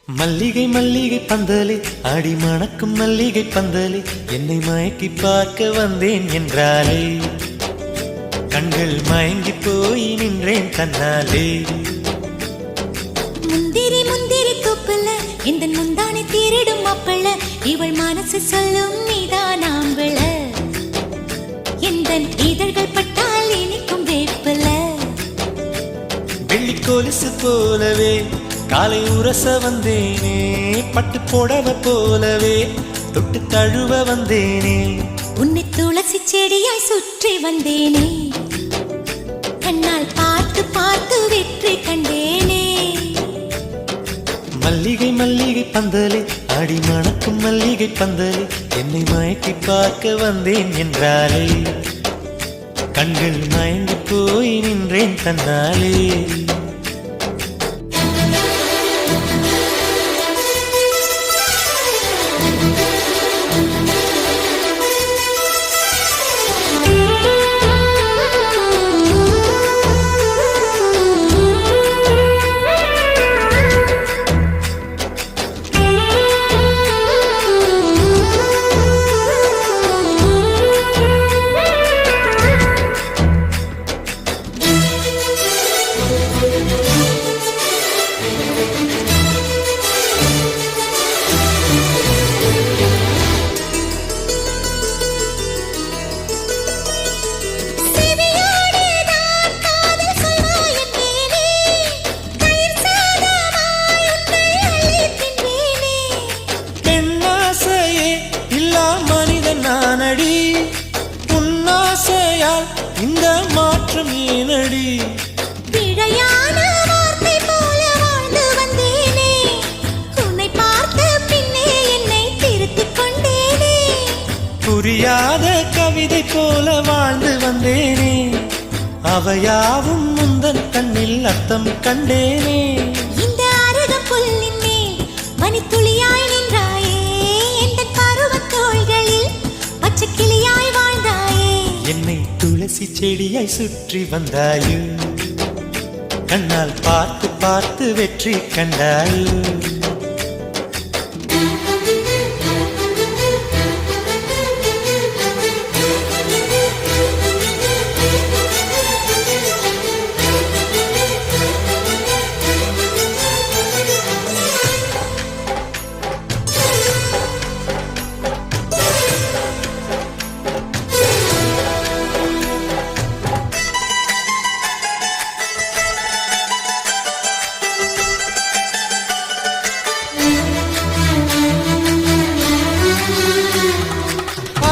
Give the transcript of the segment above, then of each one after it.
மல்லிகை மல்லிகை பந்தலே ஆடி மணக்கும் மல்லிகை பந்தலே என்னை மயக்கி பார்க்க வந்தேன் என்றாலே கண்கள் மயங்கி போய் நின்றேன் தன்னாலே. முந்திரி முந்திரி தூப்பல இந்த முந்தானை தீரிடும் அப்பள இவள் மனசு சொல்லும் நீதான் ஆம்பள எந்த இதழ்கள் பட்டால் இனிக்கும் வேப்பல. வெள்ளி கொலுசு போலவே காலை உரச வந்தேனே பட்டு போடவ போலவே தொட்டு தழுவ வந்தேனே உன்னை துளசி செடியாய் சுற்றி வந்தேனே கண்ணால் பார்த்து பார்த்து வெற்றி கண்டேனே. மல்லிகை மல்லிகை பந்தலே ஆடி மணக்கும் மல்லிகை பந்தலே என்னை மயக்கி பார்க்க வந்தேன் என்றாலே கண்கள் மயங்கி போய் நின்றேன் தன்னாலே. நானடி உன்னாசையால் இந்த மாற்றம் ஏனடி பிழையான வார்த்தை போல வாழ்ந்து வந்தேனே உன்னை பார்த்த பின்னே என்னை திருத்திக் கொண்டேனே. புரியாத கவிதை போல வாழ்ந்து வந்தேனே அவையாவும் முந்தன் கண்ணில் அர்த்தம் கண்டேனே. இந்த அருக புல்லின் மேல் மணித்துளியாய் நின்றாயே எந்த பருவத் தோள்களில் பச்சை கிளியாய் வாழ்ந்தாயே என்னை துளசி செடியாய் சுற்றி வந்தாயோ கண்ணால் பார்த்து பார்த்து வெற்றி கண்டாயோ.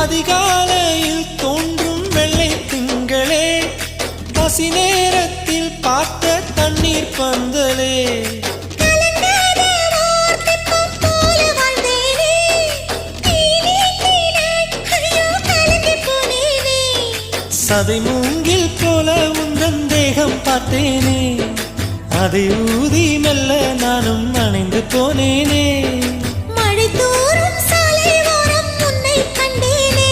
அதிகாலையில் தோன்றும் வெள்ளை திங்களே பசி நேரத்தில் பார்த்த தண்ணீர் பந்தலே சதை மூங்கில் போல உந்தன் தேகம் பார்த்தேனே அதை ஊதி மெல்ல நானும் அணைந்து போனேனே. மழை தூரும் சாலை ஓரம் உன்னை கண்டேனே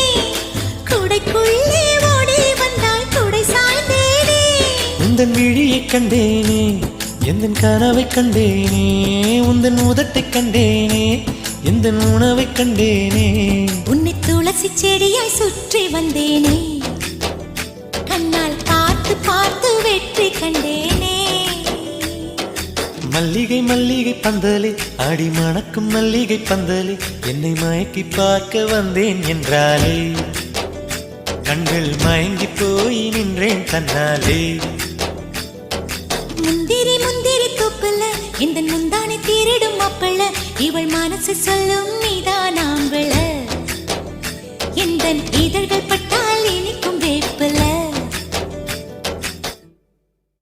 குடைக்குள்ளே ஓடி வந்தாய் குடை சாய்ந்தேனே. உந்தன் விழியை கண்டேனே எந்தன் கனவை கண்டேனே உந்தன் உதட்டை கண்டேனே எந்தன் உணவை கண்டேனே. உன்னை துளசி செடியாய் சுற்றி வந்தேனே கண்ணால் பார்த்து பார்த்து வெற்றி கண்டேனே. மல்லிகை மல்லிகை பந்தலே ஆடி மணக்கும் மல்லிகை பந்தலே என்னை மயக்கி பார்க்க வந்தேன் என்றாலே கண்கள் மயங்கி போய் நின்றேன் தன்னாலே. முந்திரி முந்திரி தூப்பல இந்த முந்தானை தீரிடும் அப்பள இவள் மனசு சொல்லும் நீதான் ஆம்பள எந்த இதழ்கள் பட்ட